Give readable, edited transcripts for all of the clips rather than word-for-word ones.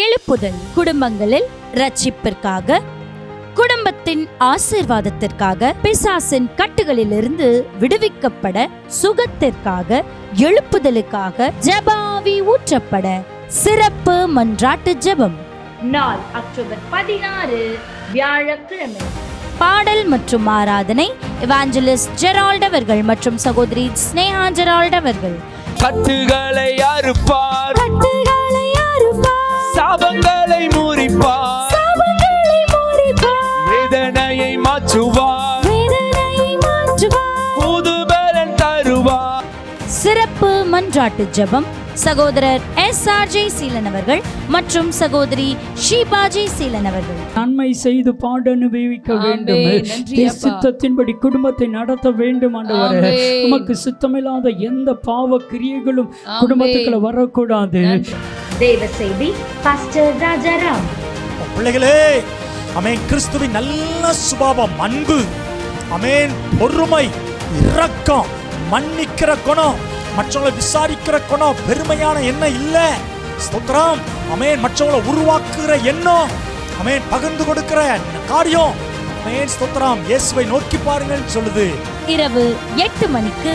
எழுப்புதல், குடும்பங்களில் ரட்சிப்பிற்காக, குடும்பத்தின் ஆசீர்வாதத்திற்காக, பிசாசின் கட்டுகளிலிருந்து விடுவிக்கப்பட, சுகத்திற்காக, எழுப்புதலுக்காக, ஜெபாவி ஊற்றப்பட சிறப்பு மன்றாட்டு ஜெபம். நாள் அக்டோபர் 16 வியாழக்கிழமை. பாடல் மற்றும் ஆராதனை எவாஞ்சலிஸ்ட் ஜெரால்ட் அவர்கள் மற்றும் சகோதரி ஸ்னேஹா ஜெரால்ட் அவர்கள். கட்டுகளை அறுப்பார், சாபங்களை முறிப்பார், வேதனையை மாற்றுவார், புது பலன் தருவார். சிறப்பு மன்றாட்டு ஜெபம் சகோதரர் SRJ சீலன் அவர்கள் மற்றும் சகோதரி ஷீபாஜி சீலன் அவர்கள். நன்மை செய்து பாட அனுபவிக்க வேண்டும், சித்தத்தின்படி குடும்பத்தை நடத்த வேண்டும். ஆண்டவரே, உமக்கு சித்தமில்லாத எந்த பாவ கிரியைகளும் குடும்பத்துக்குள்ள வரக்கூடாது. தேவ செய்தி பாஸ்டர் ராஜாராம். பிள்ளைகளே, ஆமென். கிறிஸ்துவின் நல்ல சுபாவம், அன்பு, ஆமென், பொறுமை, இரக்கம், மன்னிக்கிற குணம், மற்றவங்களை விசாரிக்கிற குணம், பெருமையான எண்ணம் இல்ல. ஸ்தோத்திரம். ஆமென். மற்றவங்களை உருவாக்குகிற எண்ணம், ஆமென், பகிர்ந்து கொடுக்கிற காரியம், ஆமென். ஸ்தோத்திரம். இயேசுவை நோக்கி பாருங்கள் சொல்லுது. இரவு 8 மணிக்கு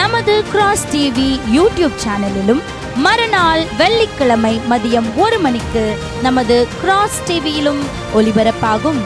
நமது கிராஸ் டிவி யூடியூப் சேனலிலும், மறுநாள் வெள்ளிக்கிழமை மதியம் 1 மணிக்கு நமது கிராஸ் டிவியிலும் ஒளிபரப்பாகும்.